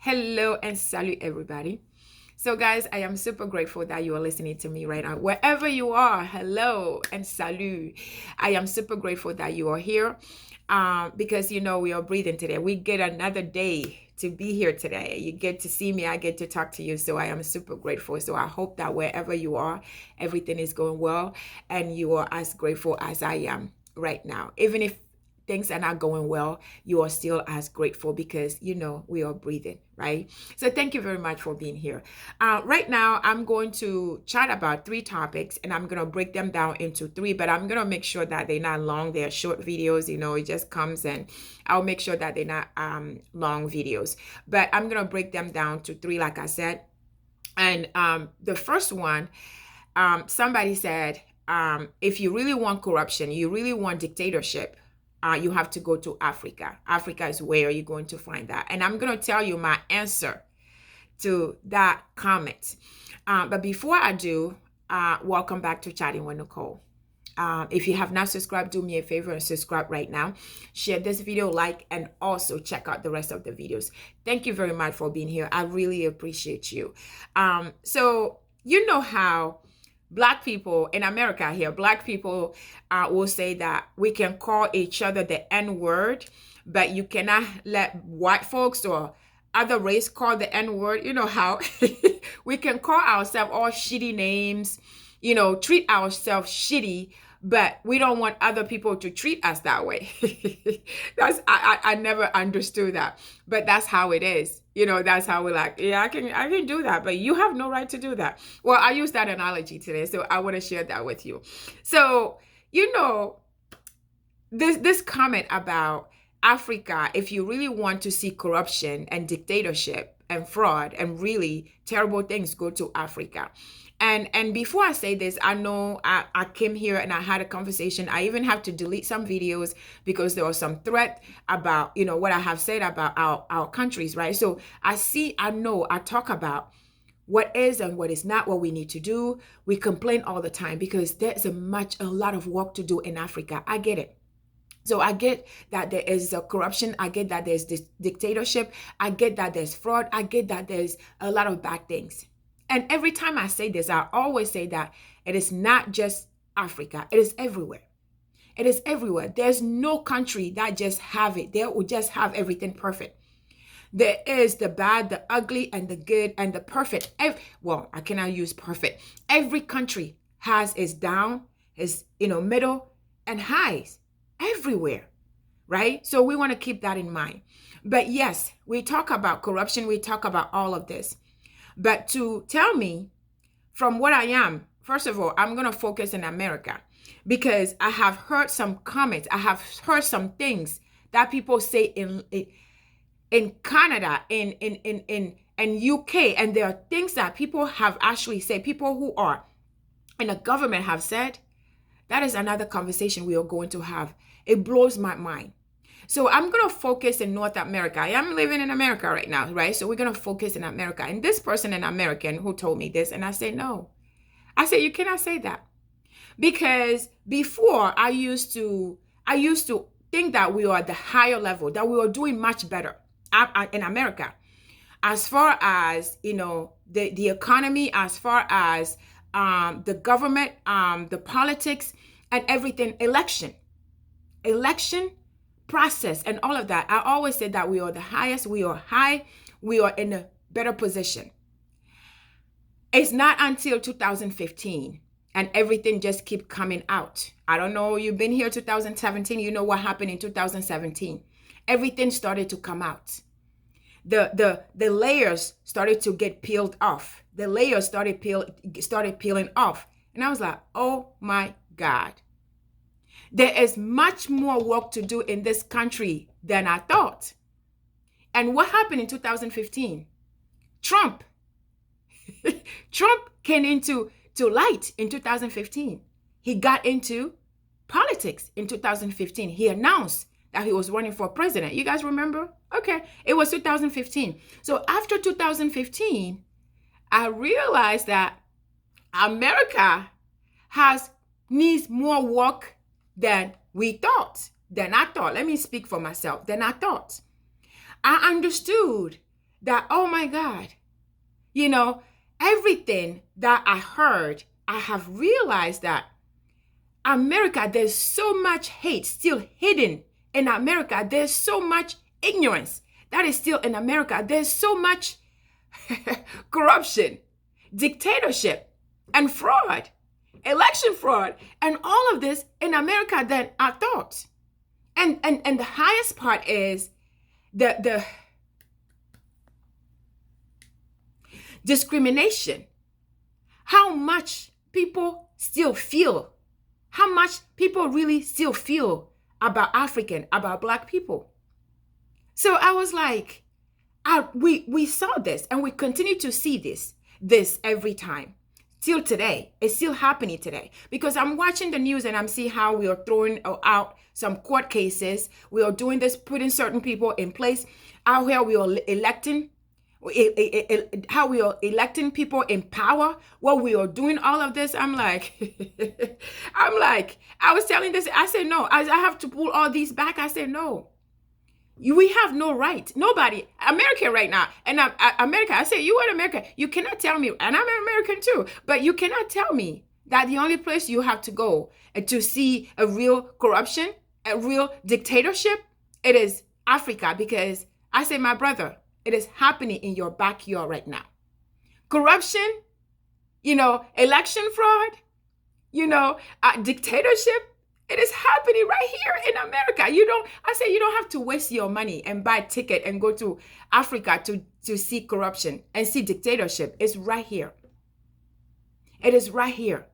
Hello and salute everybody. So guys, I am super grateful that you are listening to me right now. Wherever you are, hello and salute. I am super grateful that you are here because we are breathing today. We get another day to be here today. You get to see me, I get to talk to you. So I am super grateful. So I hope that wherever you are, everything is going well and you are as grateful as I am right now. Even if things are not going well, you are still as grateful because we are breathing, right? So thank you very much for being here. Right now, I'm going to chat about three topics and I'm going to break them down into three, but I'm going to make sure that they're not long. They're short videos, it just comes and I'll make sure that they're not long videos, but I'm going to break them down to three, like I said. And the first one, somebody said, if you really want corruption, you really want dictatorship, you have to go to Africa. Africa is where you're going to find that. And I'm going to tell you my answer to that comment. But before I do, welcome back to Chatting with Nicole. If you have not subscribed, do me a favor and subscribe right now. Share this video, like, and also check out the rest of the videos. Thank you very much for being here. I really appreciate you. So you know how Black people in America here, Black people will say that we can call each other the N-word, but you cannot let white folks or other race call the N-word. You know how we can call ourselves all shitty names, treat ourselves shitty, but we don't want other people to treat us that way. I never understood that, but that's how it is. That's how we're like, yeah, I can do that, but you have no right to do that. Well, I use that analogy today, so I want to share that with you. So, this comment about Africa, if you really want to see corruption and dictatorship and fraud and really terrible things, go to Africa. And before I say this, I know I came here and I had a conversation. I even have to delete some videos because there was some threat about, what I have said about our countries, right? So I know I talk about what is and what is not what we need to do. We complain all the time because there's a lot of work to do in Africa. I get it. So I get that there is a corruption. I get that there's this dictatorship. I get that there's fraud. I get that there's a lot of bad things. And every time I say this, I always say that it is not just Africa. It is everywhere. It is everywhere. There's no country that just have it. They will just have everything perfect. There is the bad, the ugly, and the good, and the perfect. I cannot use perfect. Every country has its down, its middle, and highs everywhere, right? So we want to keep that in mind. But yes, we talk about corruption. We talk about all of this. But to tell me from what I am, first of all, I'm going to focus in America because I have heard some comments. I have heard some things that people say in Canada, in UK. And there are things that people have actually said, people who are in the government have said. That is another conversation we are going to have. It blows my mind. So I'm going to focus in North America. I am living in America right now, right? So we're going to focus in America. And this person, an American, who told me this, and I said, no. I said, you cannot say that. Because before I used to think that we are at the higher level, that we were doing much better in America. As far as, the economy, as far as the government, the politics, and everything, election process and all of that. I always said that we are the highest, we are high, we are in a better position. It's not until 2015 and everything just keep coming out. I don't know, you've been here 2017, you know what happened in 2017. Everything started to come out. The layers started to get peeled off. The layers started peeling off. And I was like, oh my God. There is much more work to do in this country than I thought. And what happened in 2015? Trump came into light in 2015. He got into politics in 2015. He announced that he was running for president. You guys remember? Okay, it was 2015. So after 2015, I realized that America needs more work than I thought. Let me speak for myself. Than I thought. I understood that, oh my God, you know, everything that I heard, I have realized that America, there's so much hate still hidden in America. There's so much ignorance that is still in America. There's so much corruption, dictatorship, and fraud, election fraud, and all of this in America than I thought. And the highest part is the discrimination. How much people still feel, how much people really still feel about African, about Black people. So I was like, we saw this, and we continue to see this every time. Till today, it's still happening today, because I'm watching the news and I'm seeing how we are throwing out some court cases. We are doing this, putting certain people in place. Out here, we are electing, how we are electing people in power. What we are doing, all of this. I'm like, I was telling this. I said no. I have to pull all these back. I said no. We have no right. Nobody. America right now. And America, I say, you are America. You cannot tell me, and I'm an American too, but you cannot tell me that the only place you have to go to see a real corruption, a real dictatorship, it is Africa. Because I say, my brother, it is happening in your backyard right now. Corruption, election fraud, dictatorship. It is happening right here in America. I say you don't have to waste your money and buy a ticket and go to Africa to see corruption and see dictatorship. It's right here. It is right here.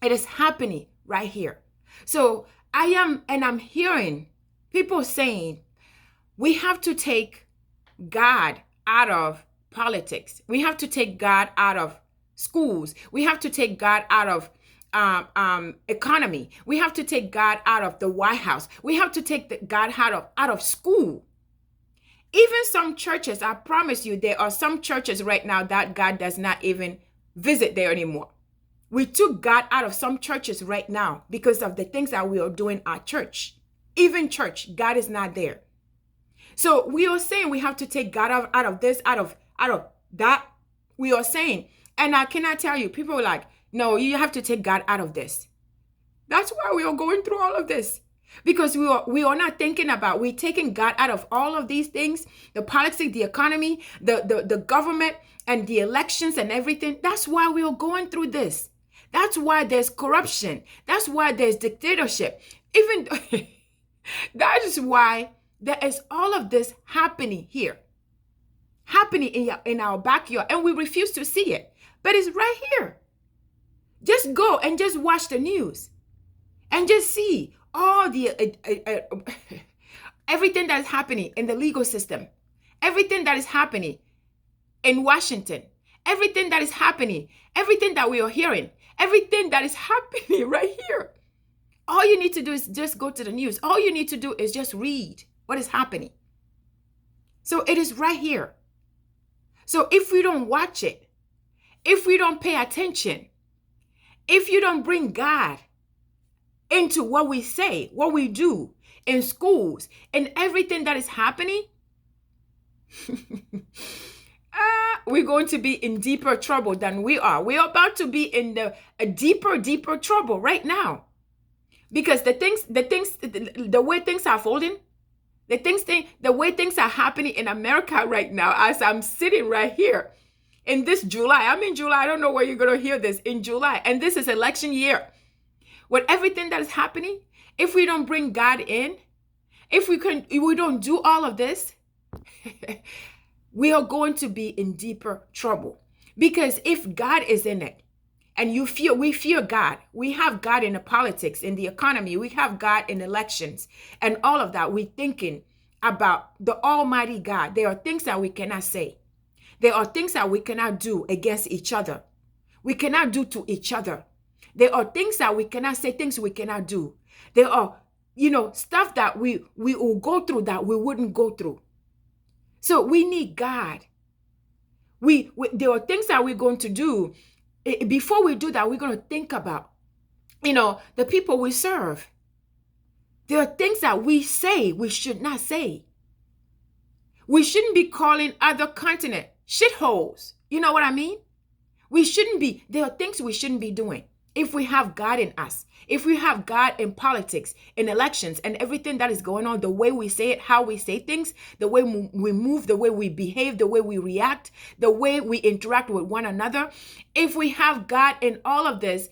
It is happening right here. So I'm hearing people saying we have to take God out of politics. We have to take God out of schools. We have to take God out of economy. We have to take God out of the White House. We have to take God out of school. Even some churches, I promise you, there are some churches right now that God does not even visit there anymore. We took God out of some churches right now because of the things that we are doing at church. Even church, God is not there. So we are saying we have to take God out of this, out of that. We are saying, and I cannot tell you, people are like, no, you have to take God out of this. That's why we are going through all of this. Because we are not thinking about, we're taking God out of all of these things, the politics, the economy, the government, and the elections and everything. That's why we are going through this. That's why there's corruption. That's why there's dictatorship. Even that is why there is all of this happening here. Happening in our backyard. And we refuse to see it. But it's right here. Just go and just watch the news and just see all the everything that is happening in the legal system, everything that is happening in Washington, everything that is happening, everything that we are hearing, everything that is happening right here. All you need to do is just go to the news. All you need to do is just read what is happening. So it is right here. So if we don't watch it, if we don't pay attention, if you don't bring God into what we say, what we do in schools, and everything that is happening, we're going to be in deeper trouble than we are. We are about to be in a deeper trouble right now. Because the way things are folding, the way things are happening in America right now, as I'm sitting right here, in this July, I'm in July. I don't know where you're going to hear this, in July. And this is election year. With everything that is happening, if we don't bring God in, if we don't do all of this, we are going to be in deeper trouble. Because if God is in it, and we fear God, we have God in the politics, in the economy, we have God in elections, and all of that, we're thinking about the Almighty God. There are things that we cannot say. There are things that we cannot do against each other. We cannot do to each other. There are things that we cannot say, things we cannot do. There are, stuff that we will go through that we wouldn't go through. So we need God. There are things that we're going to do. Before we do that, we're going to think about, the people we serve. There are things that we say we should not say. We shouldn't be calling other continent shitholes. You know what I mean? We shouldn't be. There are things we shouldn't be doing. If we have God in us, if we have God in politics, in elections, and everything that is going on, the way we say it, how we say things, the way we move, the way we behave, the way we react, the way we interact with one another, if we have God in all of this,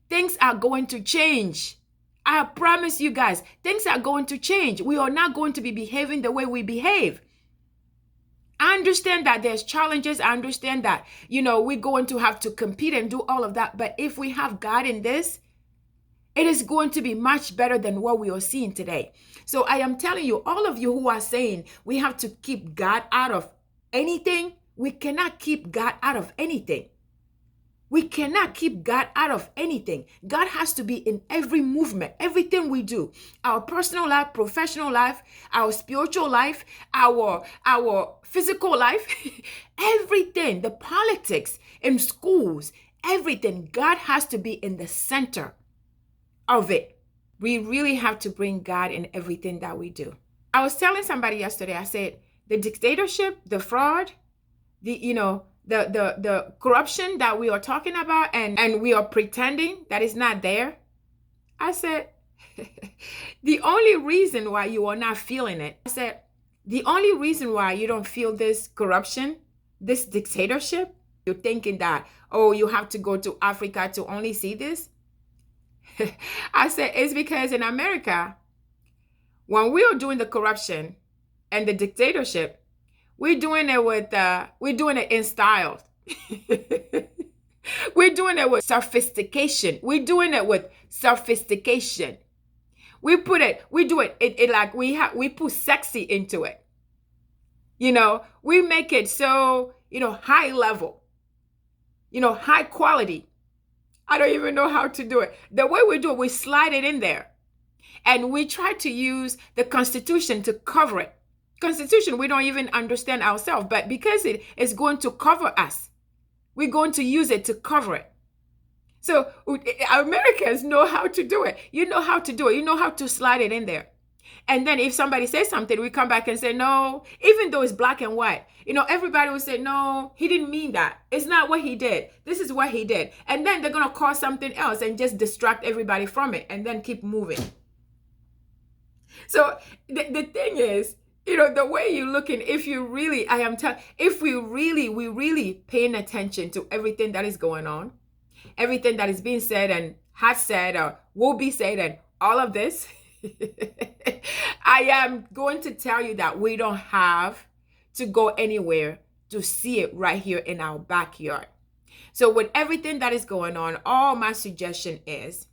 things are going to change. I promise you guys, things are going to change. We are not going to be behaving the way we behave. I understand that there's challenges. I understand that, we're going to have to compete and do all of that. But if we have God in this, it is going to be much better than what we are seeing today. So I am telling you, all of you who are saying we have to keep God out of anything, we cannot keep God out of anything. We cannot keep God out of anything. God has to be in every movement, everything we do. Our personal life, professional life, our spiritual life, our physical life, everything, the politics in schools, everything. God has to be in the center of it. We really have to bring God in everything that we do. I was telling somebody yesterday, I said, the dictatorship, the fraud, the corruption that we are talking about and we are pretending that is not there. I said, the only reason why you are not feeling it, I said, the only reason why you don't feel this corruption, this dictatorship, you're thinking that, oh, you have to go to Africa to only see this. I said, it's because in America, when we are doing the corruption and the dictatorship, we're doing it in style. We're doing it with sophistication. We're doing it with sophistication. We put sexy into it. We make it so, high level, high quality. I don't even know how to do it. The way we do it, we slide it in there. And we try to use the Constitution to cover it. Constitution, we don't even understand ourselves, but because it is going to cover us, we're going to use it to cover it. So Americans know how to do it. You know how to do it. You know how to slide it in there. And then if somebody says something, we come back and say, no, even though it's black and white, everybody will say, no, he didn't mean that. It's not what he did. This is what he did. And then they're going to call something else and just distract everybody from it and then keep moving. So the thing is, the way you're looking, if we really paying attention to everything that is going on, everything that is being said and has said or will be said and all of this, I am going to tell you that we don't have to go anywhere to see it right here in our backyard. So with everything that is going on, all my suggestion is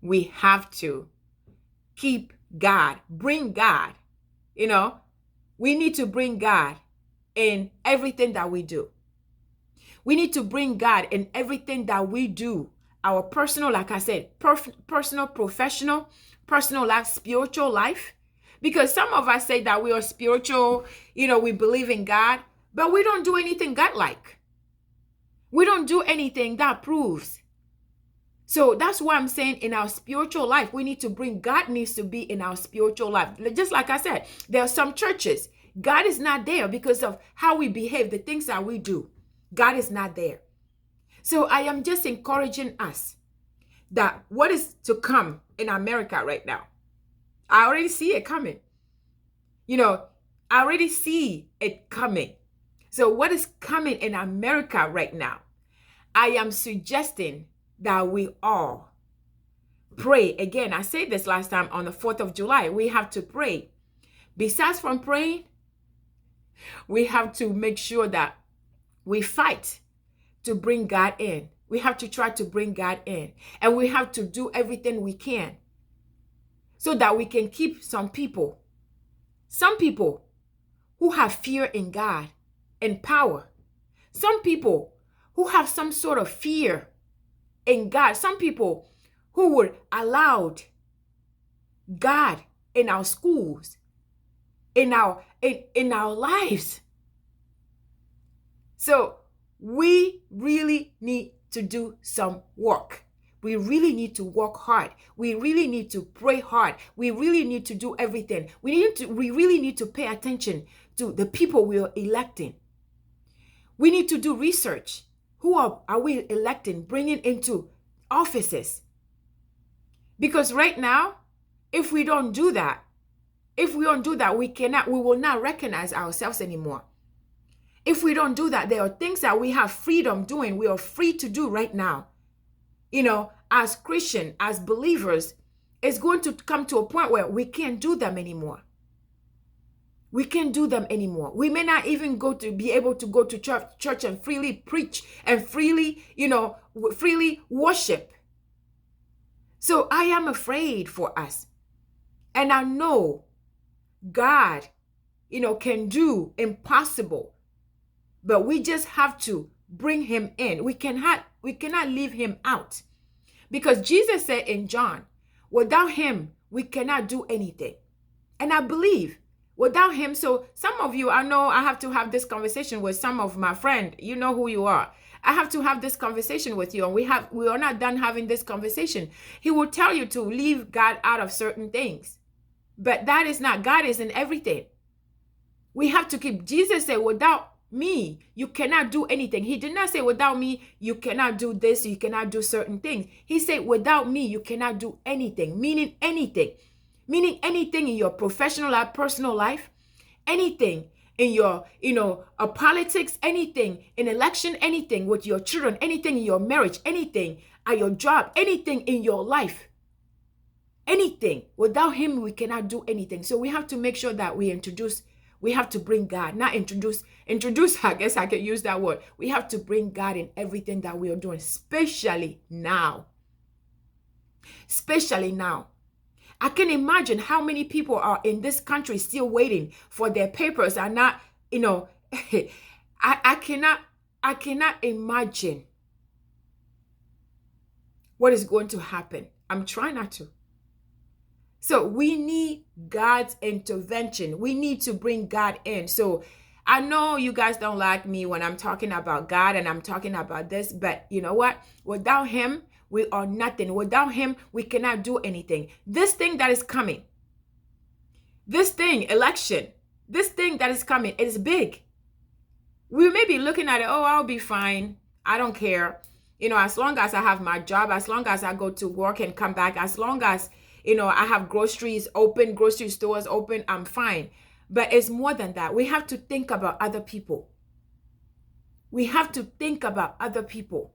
we have to keep God, bring God. We need to bring God in everything that we do. We need to bring God in everything that we do. Our personal, like I said, personal, professional, personal life, spiritual life. Because some of us say that we are spiritual, we believe in God, but we don't do anything God-like. We don't do anything that proves. So that's why I'm saying in our spiritual life, we need to bring God needs to be in our spiritual life. Just like I said, there are some churches, God is not there because of how we behave, the things that we do. God is not there. So I am just encouraging us that what is to come in America right now, I already see it coming. I already see it coming. So what is coming in America right now? I am suggesting that we all pray. Again, I said this last time on the 4th of July, we have to pray. Besides from praying, we have to make sure that we fight to bring God in. We have to try to bring God in. And we have to do everything we can so that we can keep some people who have fear in God and power. Some people who have some sort of fear in God. Some people who would allow God in our schools, in our lives. So we really need to do some work. We really need to work hard. We really need to pray hard. We really need to do everything. We really need to pay attention to the people we are electing. We need to do research. Who are we electing, bringing into offices? Because right now, if we don't do that, we will not recognize ourselves anymore. If we don't do that, there are things that we have freedom doing. We are free to do right now. As Christian, as believers, it's going to come to a point where we can't do them anymore. We can't do them anymore. We may not even be able to go to church and freely preach and freely worship. So I am afraid for us. And I know God, can do impossible. But we just have to bring him in. We cannot leave him out. Because Jesus said in John, without him, we cannot do anything. And I believe without him, so some of you, I know I have to have this conversation with some of my friends. You know who you are. I have to have this conversation with you, and we are not done having this conversation. He will tell you to leave God out of certain things. But that is not, God is in everything. We have to keep, Jesus said, without me, you cannot do anything. He did not say, without me, you cannot do this, you cannot do certain things. He said, without me, you cannot do anything, meaning anything. Meaning anything in your professional life, personal life, anything in your, politics, anything in election, anything with your children, anything in your marriage, anything at your job, anything in your life, anything. Without him, we cannot do anything. So we have to make sure that we have to bring God, not introduce, I guess I could use that word. We have to bring God in everything that we are doing, especially now. Especially now. I can imagine how many people are in this country still waiting for their papers and not, I cannot imagine what is going to happen. I'm trying not to. So we need God's intervention. We need to bring God in. So I know you guys don't like me when I'm talking about God and I'm talking about this, but you know what? Without him, we are nothing. Without him, we cannot do anything. This thing that is coming, this thing, election, this thing that is coming, it is big. We may be looking at it, oh, I'll be fine. I don't care. As long as I have my job, as long as I go to work and come back, as long as, I have grocery stores open, I'm fine. But it's more than that. We have to think about other people. We have to think about other people.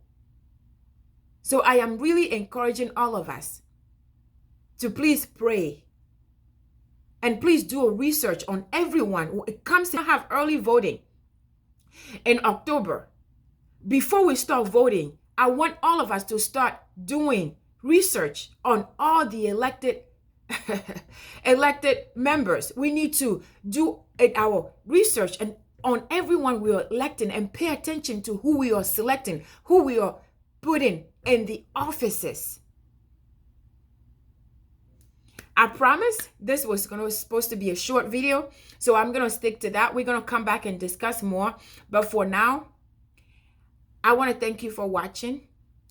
So I am really encouraging all of us to please pray and please do a research on everyone. When it comes to have early voting in October, before we start voting, I want all of us to start doing research on all the elected members. We need to do our research and on everyone we are electing and pay attention to who we are selecting, who we are putting in the offices. I promise this was supposed to be a short video, so I'm going to stick to that. We're going to come back and discuss more. But for now, I want to thank you for watching.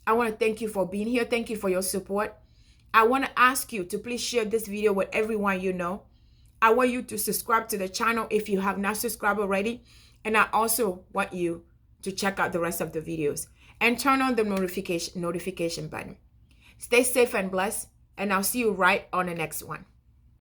I want to thank you for being here. Thank you for your support. I want to ask you to please share this video with everyone you know. I want you to subscribe to the channel if you have not subscribed already. And I also want you to check out the rest of the videos and turn on the notification button. Stay safe and blessed, and I'll see you right on the next one.